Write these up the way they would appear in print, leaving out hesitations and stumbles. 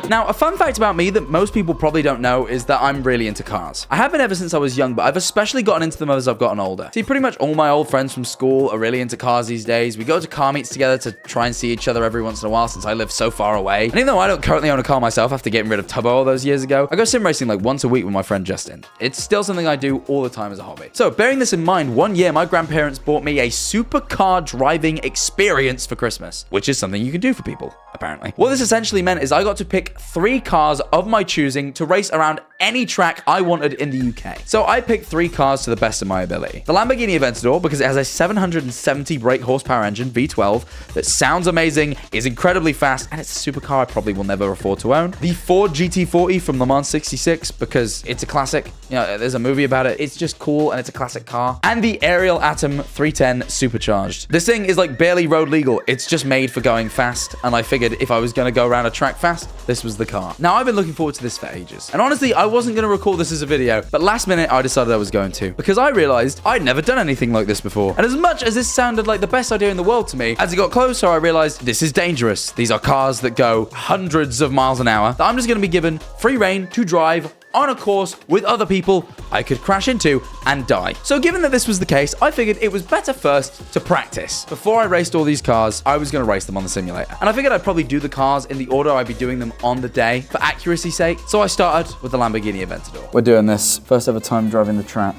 Now, a fun fact about me that most people probably don't know is that I'm really into cars. I have been ever since I was young, but I've especially gotten into them as I've gotten older. See, pretty much all my old friends from school are really into cars these days. We go to car meets together to try and see each other every once in a while since I live so far away. And even though I don't currently own a car myself after getting rid of Tubbo all those years ago, I go sim racing like once a week with my friend Justin. It's still something I do all the time as a hobby. So, bearing this in mind, one year my grandparents bought me a supercar driving experience for Christmas, which is something you can do for people, apparently. What this essentially meant is I got to pick 3 cars of my choosing to race around any track I wanted in the UK. So I picked 3 cars to the best of my ability. The Lamborghini Aventador, because it has a 770 brake horsepower engine, V12, that sounds amazing, is incredibly fast, and it's a supercar I probably will never afford to own. The Ford GT40 from Le Mans 66, because it's a classic. You know, there's a movie about it. It's just cool, and it's a classic car. And the Ariel Atom 310 Supercharged. This thing is like barely road legal. It's just made for going fast, and I figured if I was going to go around a track fast, this was the car. Now, I've been looking forward to this for ages. And honestly, I wasn't going to record this as a video, but last minute, I decided I was going to. Because I realized I'd never done anything like this before. And as much as this sounded like the best idea in the world to me, as it got closer, I realized this is dangerous. These are cars that go hundreds of miles an hour that I'm just going to be given free rein to drive on a course with other people I could crash into and die. So given that this was the case, I figured it was better first to practice. Before I raced all these cars, I was going to race them on the simulator. And I figured I'd probably do the cars in the order I'd be doing them on the day for accuracy's sake. So I started with the Lamborghini Aventador. We're doing this. First ever time driving the track.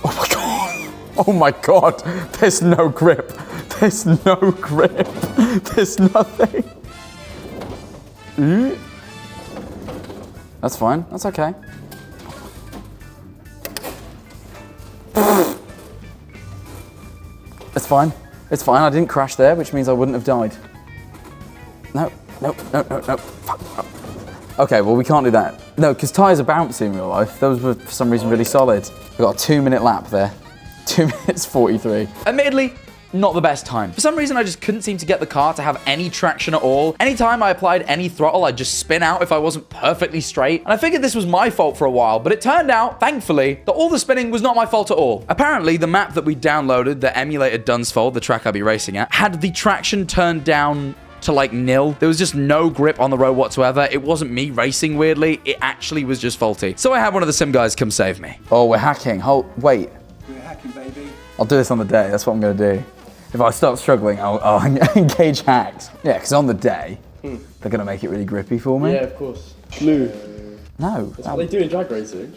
Oh my God. Oh my God. There's no grip. There's no grip. There's nothing. That's fine. That's okay. It's fine. It's fine. I didn't crash there, which means I wouldn't have died. No. Fuck. Okay, well, we can't do that. No, because tyres are bouncy in real life. Those were, for some reason, really solid. We got a 2-minute lap there. 2 minutes 43. Admittedly, not the best time. For some reason, I just couldn't seem to get the car to have any traction at all. Anytime I applied any throttle, I'd just spin out if I wasn't perfectly straight. And I figured this was my fault for a while, but it turned out, thankfully, that all the spinning was not my fault at all. Apparently, the map that we downloaded that emulated Dunsfold, the track I'd be racing at, had the traction turned down to like nil. There was just no grip on the road whatsoever. It wasn't me racing weirdly. It actually was just faulty. So I had one of the sim guys come save me. Oh, we're hacking. Wait. We're hacking, baby. I'll do this on the day. That's what I'm going to do. If I start struggling, I'll engage hacks. Yeah, because on the day, they're going to make it really grippy for me. Yeah, of course. Glue. No. That's what they do in drag racing.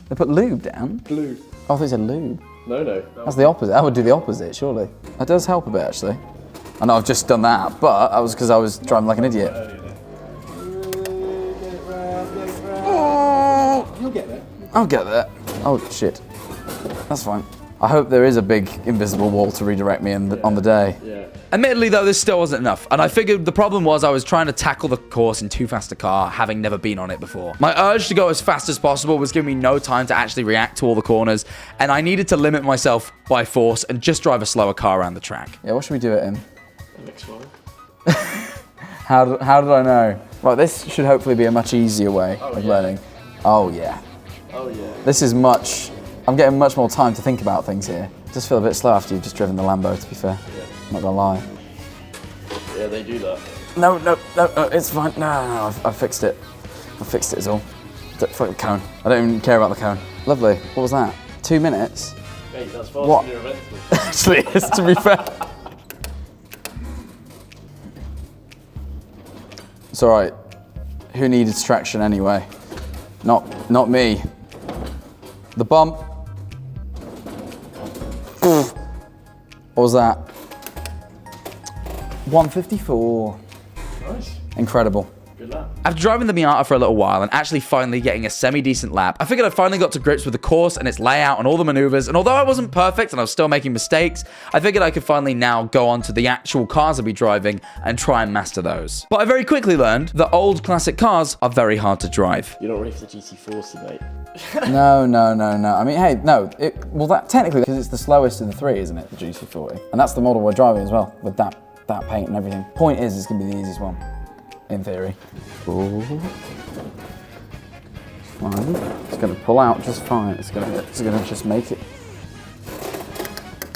They put lube down? Glue. Oh, I thought they said lube. No. That's the opposite. I would do the opposite, surely. That does help a bit, actually. I know I've just done that, but that was because I was driving like an idiot. You'll get there. I'll get there. Oh, shit. That's fine. I hope there is a big invisible wall to redirect me on the day. Yeah. Admittedly, though, this still wasn't enough, and I figured the problem was I was trying to tackle the course in too fast a car, having never been on it before. My urge to go as fast as possible was giving me no time to actually react to all the corners, and I needed to limit myself by force and just drive a slower car around the track. Yeah, what should we do it in? MX-5. How did I know? Right, this should hopefully be a much easier way of learning. Oh, yeah. Oh, yeah. This is I'm getting much more time to think about things here. I just feel a bit slow after you've just driven the Lambo, to be fair. Yeah. I'm not gonna lie. Yeah, they do that. No, it's fine. No, I fixed it. I fixed it as all. Fuck the cone. I don't even care about the cone. Lovely. What was that? 2 minutes? Mate, that's faster What? than your event. Actually, it is, to be fair. It's alright. Who needed traction anyway? Not me. The bump. What was that? 154. Nice. Incredible. Good lap. After driving the Miata for a little while and actually finally getting a semi-decent lap, I figured I finally got to grips with the course and its layout and all the maneuvers, and although I wasn't perfect and I was still making mistakes, I figured I could finally now go on to the actual cars I'd be driving and try and master those. But I very quickly learned that old classic cars are very hard to drive. You're not ready for the GT40, mate. No. I mean, hey, no. Well, that technically, because it's the slowest of the three, isn't it, the GT40? And that's the model we're driving as well, with that paint and everything. Point is, it's going to be the easiest one. In theory. Ooh. fine. It's gonna pull out just fine. It's gonna just make it.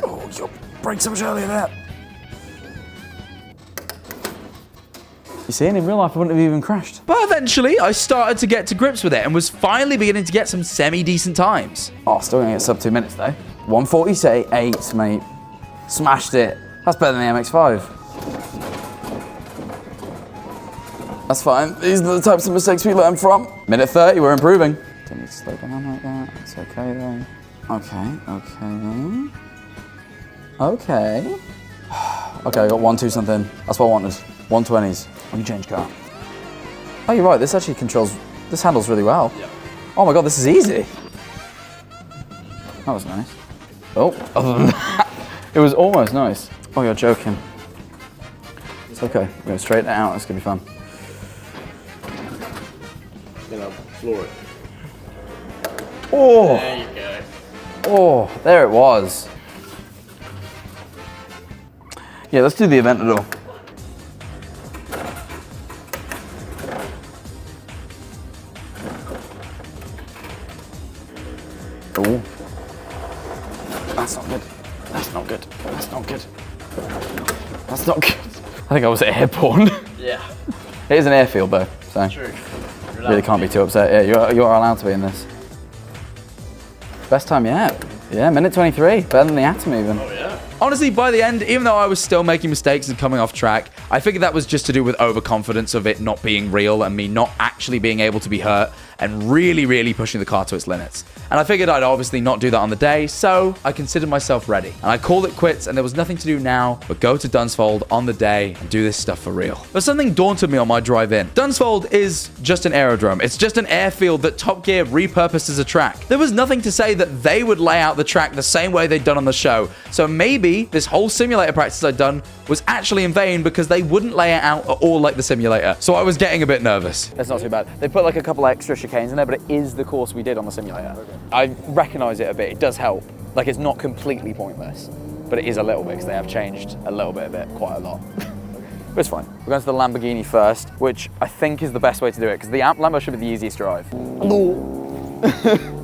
Oh, your brakes so much earlier there. You see, and in real life, I wouldn't have even crashed. But eventually, I started to get to grips with it and was finally beginning to get some semi-decent times. Oh, still gonna get sub 2 minutes though. 1:48, mate. Smashed it. That's better than the MX-5. That's fine. These are the types of mistakes we learn from. Minute 30, we're improving. Don't need to slow down like that. It's okay though. Okay. Okay, I got 1-2 something. That's what I wanted. 120s. Let me change car. Oh, you're right. This actually controls. This handles really well. Yeah. Oh my god, this is easy. That was nice. Oh, other than that, it was almost nice. Oh, you're joking. It's okay. We're gonna straighten it out. It's gonna be fun. Floor it. Oh. There you go. Oh, there it was. Yeah, let's do the Aventador. Oh. That's not good. That's not good. That's not good. That's not good. I think I was airborne. Yeah. It is an airfield though, so. True. Really can't be too upset. Yeah, you are allowed to be in this. Best time yet. Yeah, minute 23. Better than the Atom even. Oh yeah. Honestly, by the end, even though I was still making mistakes and coming off track, I figured that was just to do with overconfidence of it not being real and me not actually being able to be hurt and really, really pushing the car to its limits. And I figured I'd obviously not do that on the day, so I considered myself ready. And I called it quits, and there was nothing to do now but go to Dunsfold on the day and do this stuff for real. But something daunted me on my drive in. Dunsfold is just an aerodrome. It's just an airfield that Top Gear repurposed as a track. There was nothing to say that they would lay out the track the same way they'd done on the show. So maybe this whole simulator practice I'd done was actually in vain because they wouldn't lay it out at all like the simulator. So I was getting a bit nervous. That's not too bad. They put like a couple extra chicanes in there, but it is the course we did on the simulator. Okay. I recognize it a bit. It does help. Like, it's not completely pointless, but it is a little bit because they have changed a little bit of it, quite a lot. But it's fine. We're going to the Lamborghini first, which I think is the best way to do it because the Lambo should be the easiest drive.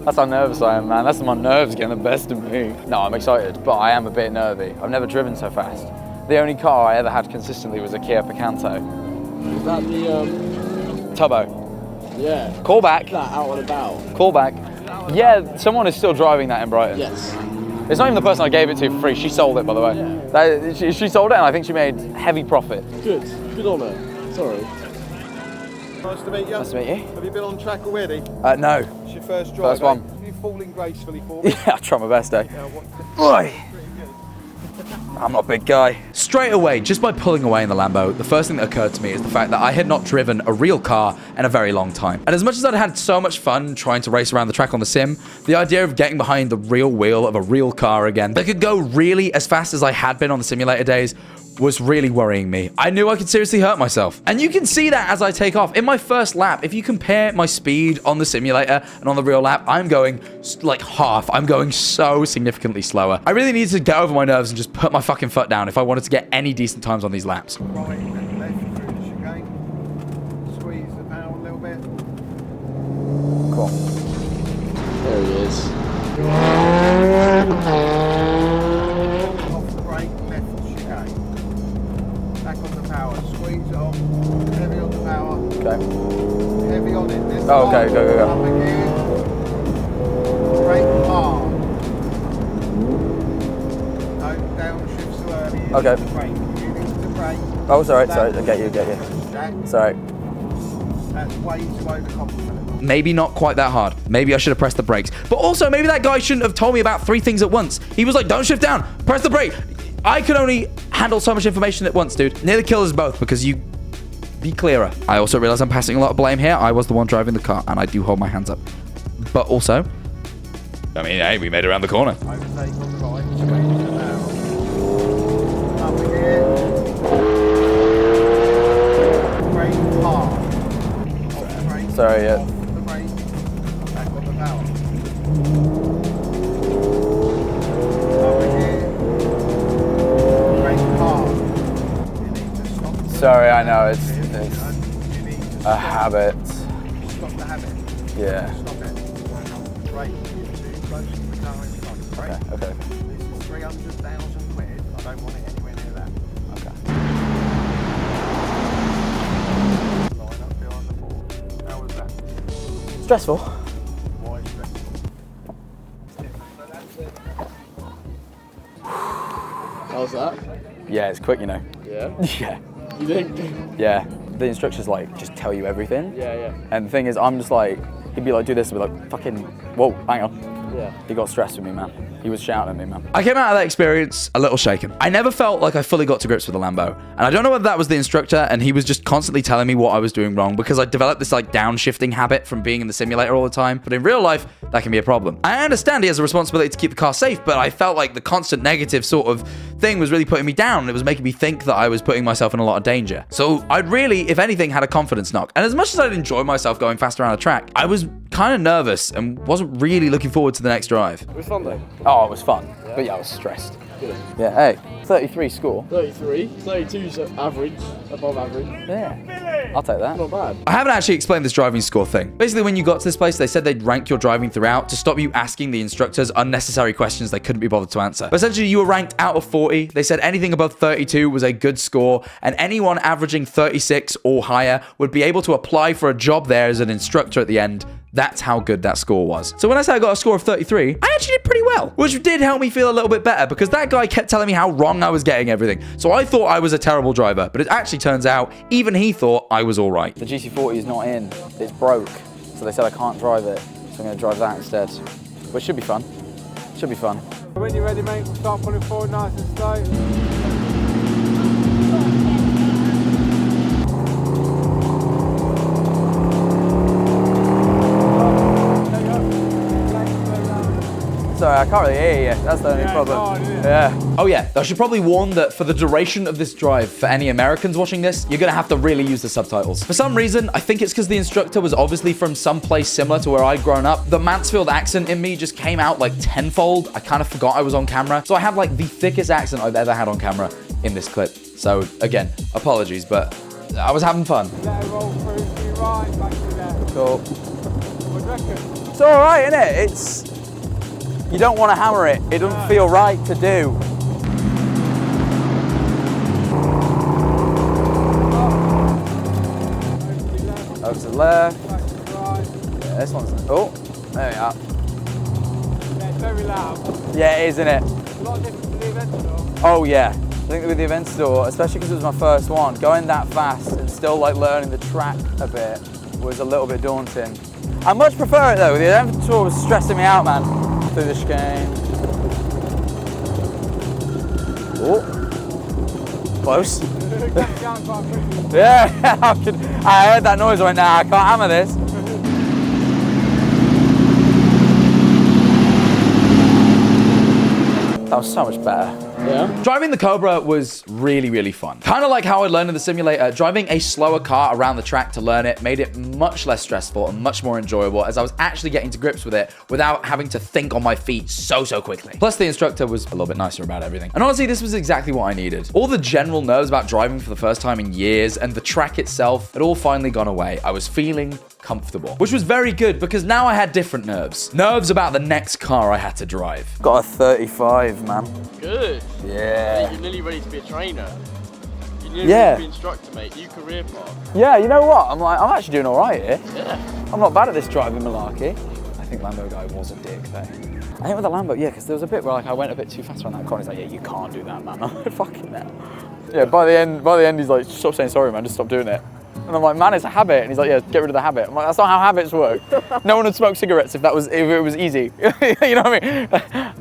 That's how nervous I am, man. That's my nerves getting the best of me. No, I'm excited, but I am a bit nervy. I've never driven so fast. The only car I ever had consistently was a Kia Picanto. Is that the Tubbo. Yeah. Call back. That out and about. Call back. Yeah, someone is still driving that in Brighton. Yes. It's not even the person I gave it to for free. She sold it, by the way. Yeah. She sold it, and I think she made heavy profit. Good. Good on her. Sorry. Nice to meet you. Nice to meet you. Have you been on track already? No. It's your first drive. First one. Have you falling gracefully for me? Yeah, I try my best, eh? Oi! I'm not a big guy. Straight away, just by pulling away in the Lambo, the first thing that occurred to me is the fact that I had not driven a real car in a very long time. And as much as I'd had so much fun trying to race around the track on the sim, the idea of getting behind the real wheel of a real car again that could go really as fast as I had been on the simulator days was really worrying me. I knew I could seriously hurt myself. And you can see that as I take off. In my first lap, if you compare my speed on the simulator and on the real lap, I'm going like half. I'm going so significantly slower. I really needed to get over my nerves and just put my fucking foot down if I wanted to get any decent times on these laps. Right and left through the chicane. Squeeze the power a little bit. Cool. There he is. Off the brake, left chicane. Back on the power. Squeeze it off. Heavy on the power. Okay. Heavy on it. This Oh, okay, time. go. Up again. Brake hard. No, downshift too early. Okay. You need to brake. You need to brake. Oh, sorry. I get you. Jack, Sorry. that's way too overconfident. Maybe not quite that hard. Maybe I should have pressed the brakes. But also, maybe that guy shouldn't have told me about 3 things at once. He was like, don't shift down, press the brake. I could only handle so much information at once, dude. Nearly kill us both because you... Be clearer. I also realize I'm passing a lot of blame here. I was the one driving the car, and I do hold my hands up. But also... I mean, hey, we made it around the corner. Overtake on the right, squeeze it down. Up again. Brake hard. Off the brake. Sorry, yeah. Off the brake. Back on the power. Up again. Brake hard. You need to stop. Sorry, I know. It's You need to a habit. stop the habit. Yeah. Yeah. Stop it. Brake, you're too close to the car in front. Brake. Okay. This is 300,000 quid. I don't want it anywhere near that. Okay. Line up behind the ball. How was that? Stressful. Why stressful? How's that? Yeah, it's quick, you know. Yeah. Yeah. You think? Yeah. The instructors like just tell you everything. Yeah. And the thing is, I'm just like, he'd be like, do this, and be like, fucking, whoa, hang on. Yeah. He got stressed with me, man. He was shouting at me, man. I came out of that experience a little shaken. I never felt like I fully got to grips with the Lambo. And I don't know whether that was the instructor and he was just constantly telling me what I was doing wrong because I developed this like downshifting habit from being in the simulator all the time. But in real life, that can be a problem. I understand he has a responsibility to keep the car safe, but I felt like the constant negative sort of thing was really putting me down. It was making me think that I was putting myself in a lot of danger. So I'd really, if anything, had a confidence knock. And as much as I'd enjoy myself going fast around a track, I was kind of nervous and wasn't really looking forward to the next drive. It was fun though. Oh, it was fun. But yeah, I was stressed. Good. Yeah, hey, 33 score. 33. 32's average, above average. Yeah, I'll take that. Not bad. I haven't actually explained this driving score thing. Basically, when you got to this place, they said they'd rank your driving throughout to stop you asking the instructors unnecessary questions they couldn't be bothered to answer. But essentially, you were ranked out of 40. They said anything above 32 was a good score, and anyone averaging 36 or higher would be able to apply for a job there as an instructor at the end. That's how good that score was. So when I say I got a score of 33, I actually did pretty well, which did help me feel a little bit better because that guy kept telling me how wrong I was getting everything. So I thought I was a terrible driver, but it actually turns out even he thought I was all right. The GC40 is not in, it's broke. So they said I can't drive it. So I'm gonna drive that instead, which should be fun. Should be fun. When you're ready, mate, we'll start pulling forward nice and slow. Sorry, I can't really hear you. That's the only problem. Yeah. Oh yeah, I should probably warn that for the duration of this drive, for any Americans watching this, you're gonna have to really use the subtitles. For some reason, I think it's because the instructor was obviously from some place similar to where I'd grown up. The Mansfield accent in me just came out like tenfold. I kind of forgot I was on camera. So I have like the thickest accent I've ever had on camera in this clip. So again, apologies, but I was having fun. Let it roll through to your right, back to there. Cool. What do you reckon? It's all right, isn't it? It's... You don't want to hammer it. It doesn't feel right to do. Over to the left. Back to the right. Yeah, this one's... Oh, there we are. Yeah, it's very loud. Yeah, it is, isn't it? A lot different to the Aventador. Oh, yeah. I think with the Aventador, especially because it was my first one, going that fast and still like learning the track a bit was a little bit daunting. I much prefer it though. The Aventador was stressing me out, man. Through the chicane. Oh, close. Yeah, I heard that noise. I went, nah, I can't hammer this. That was so much better. Yeah. Driving the Cobra was really, really fun. Kind of like how I learned in the simulator, driving a slower car around the track to learn it made it much less stressful and much more enjoyable as I was actually getting to grips with it without having to think on my feet so quickly. Plus, the instructor was a little bit nicer about everything. And honestly, this was exactly what I needed. All the general nerves about driving for the first time in years and the track itself had all finally gone away. I was feeling comfortable, which was very good because now I had different nerves. Nerves about the next car I had to drive. Got a 35, man. Good. Yeah. You're nearly ready to be a trainer. You're nearly Yeah. ready to be an instructor, mate. You career path. Yeah, you know what? I'm actually doing all right here. Yeah. I'm not bad at this driving malarkey. I think Lambo guy was a dick though. I think with the Lambo, yeah, because there was a bit where like I went a bit too fast around that corner. He's like, yeah, you can't do that, man. I'm like, fucking hell. Yeah, by the end, he's like, stop saying sorry, man. Just stop doing it. And I'm like, man, it's a habit. And he's like, yeah, get rid of the habit. I'm like, that's not how habits work. No one would smoke cigarettes if it was easy. You know what I mean?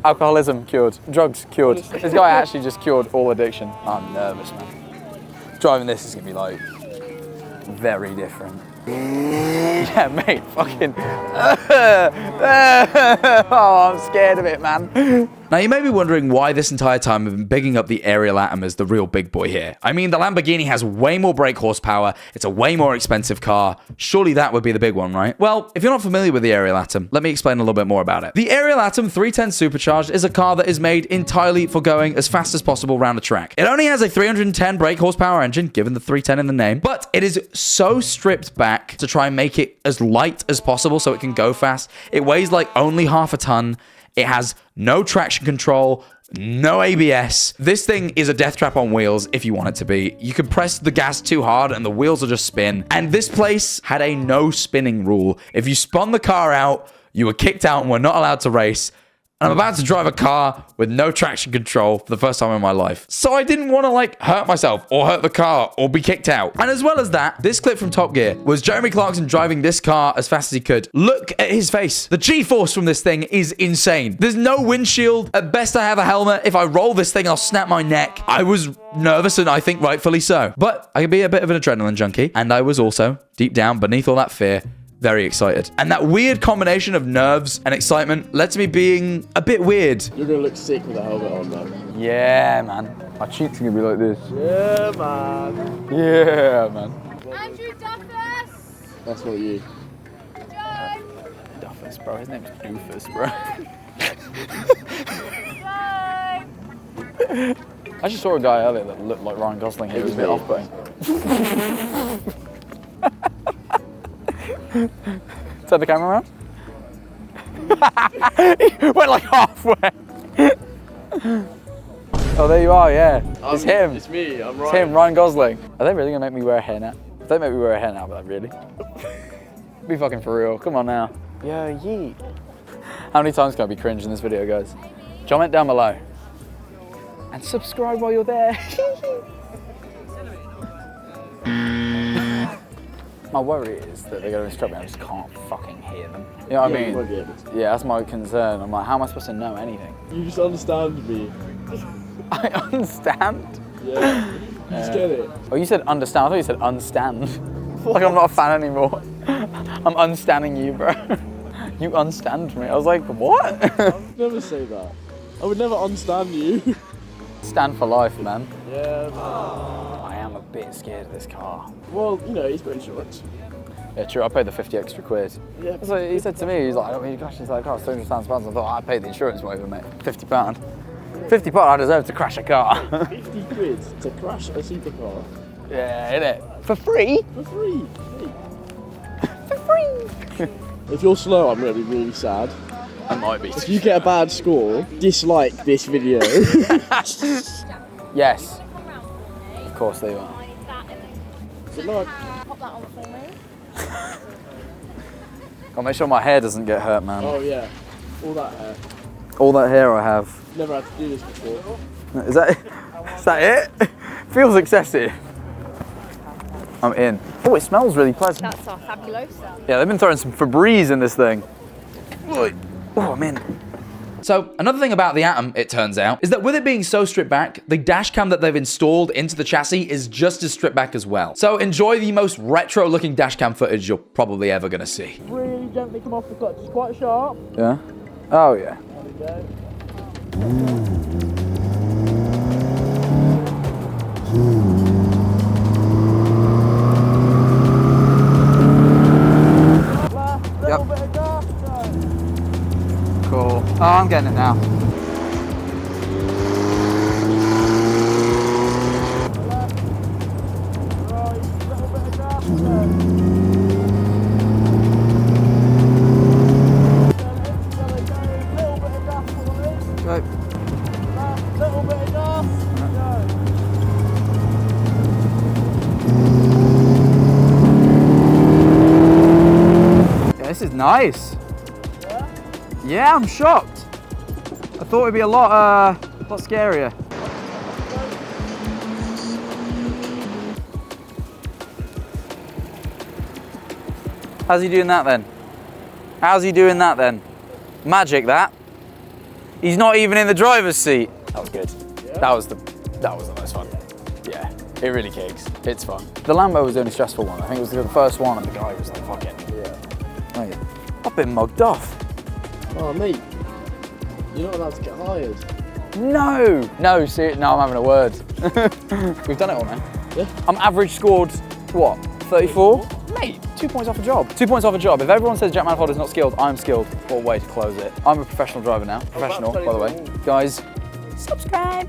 Alcoholism cured, drugs cured. This guy actually just cured all addiction. I'm nervous, man. Driving this is gonna be like very different. Yeah, mate, fucking. Oh, I'm scared of it, man. Now, you may be wondering why this entire time I've been bigging up the Ariel Atom as the real big boy here. I mean, the Lamborghini has way more brake horsepower, it's a way more expensive car. Surely that would be the big one, right? Well, if you're not familiar with the Ariel Atom, let me explain a little bit more about it. The Ariel Atom 310 Supercharged is a car that is made entirely for going as fast as possible around the track. It only has a 310 brake horsepower engine, given the 310 in the name, but it is so stripped back to try and make it as light as possible so it can go fast. It weighs like only half a ton. It has no traction control, no ABS. This thing is a death trap on wheels if you want it to be. You can press the gas too hard and the wheels will just spin. And this place had a no spinning rule. If you spun the car out, you were kicked out and were not allowed to race. And I'm about to drive a car with no traction control for the first time in my life. So I didn't want to like hurt myself or hurt the car or be kicked out. And as well as that, this clip from Top Gear was Jeremy Clarkson driving this car as fast as he could. Look at his face. The G-force from this thing is insane. There's no windshield. At best, I have a helmet. If I roll this thing, I'll snap my neck. I was nervous and I think rightfully so. But I can be a bit of an adrenaline junkie. And I was also, deep down, beneath all that fear, very excited. And that weird combination of nerves and excitement led to me being a bit weird. You're gonna look sick with a helmet on though. Yeah, man. My cheeks are gonna be like this. Yeah, man. Yeah, man. Andrew Duffus! That's not you. Joe! Duffus, bro. His name's Doofus, bro. Joe! I just saw a guy earlier that looked like Ryan Gosling. He was a bit off-putting. Turn the camera around. He went like halfway. Oh, there you are, yeah. It's him. It's me, I'm It's Ryan. him, Ryan Gosling. Are they really gonna make me wear a hairnet? If they make me wear a hairnet, but really? Be fucking for real. Come on now. Yeah, yeet. How many times can I be cringe in this video, guys? Comment down below. And subscribe while you're there. My worry is that they're going to instruct me, I just can't fucking hear them. You know what I Yeah, you mean? won't be able to. Yeah, that's my concern. I'm like, how am I supposed to know anything? You just understand me. I understand. Yeah. You just get it. Oh, you said understand. I thought you said unstand. Like I'm not a fan anymore. I'm unstanding you, bro. You unstand me. I was like, what? Never say that. I would never understand you. Stand for life, man. Yeah, man. I am a bit scared of this car. Well, you know, he's got insurance. Yeah, true. I paid the 50 extra quid. Yeah. So he said to me, he's like, I don't mean, gosh, he's like, oh, £200. I thought, I paid the insurance waiver, mate. £50. £50, I deserve to crash a car. 50 quid to crash a supercar. Yeah, innit? For free? For free. Hey. For free. If you're slow, I'm going to be really sad. I might be. If you get a bad score, dislike this video. Yes. Of course they are. Good luck. Pop that on for me. I'll make sure my hair doesn't get hurt, man. Oh yeah, all that hair. All that hair I have. Never had to do this before. Is that it? Feels excessive. I'm in. Oh, it smells really pleasant. That's our fabulosa. Yeah, they've been throwing some Febreze in this thing. Oh, I'm in. So, another thing about the Atom, it turns out, is that with it being so stripped back, the dash cam that they've installed into the chassis is just as stripped back as well. So, enjoy the most retro-looking dash cam footage you're probably ever gonna see. Really gently come off the clutch. It's quite sharp. Yeah? Oh, yeah. There we go. Yep. Cool. Oh, I'm getting it now. Right. Little bit of gas. Yeah, this is nice. Yeah, I'm shocked. I thought it'd be a lot scarier. How's he doing that then? How's he doing that then? Magic that. He's not even in the driver's seat. That was good. Yeah. That was the most fun. Yeah, it really kicks. It's fun. The Lambo was the only stressful one. I think it was the first one and the guy was like, fuck it. Yeah. Mate, I've been mugged off. Oh mate, You're not allowed to get hired. No, no, no, I'm having a word. We've done it all now. Yeah. I'm average scored, what, 34? Mate, 2 points off a job. 2 points off a job. If everyone says Jack Manifold is not skilled, I'm skilled. What a way to close it. I'm a professional driver now. Professional, by the way. Guys, subscribe.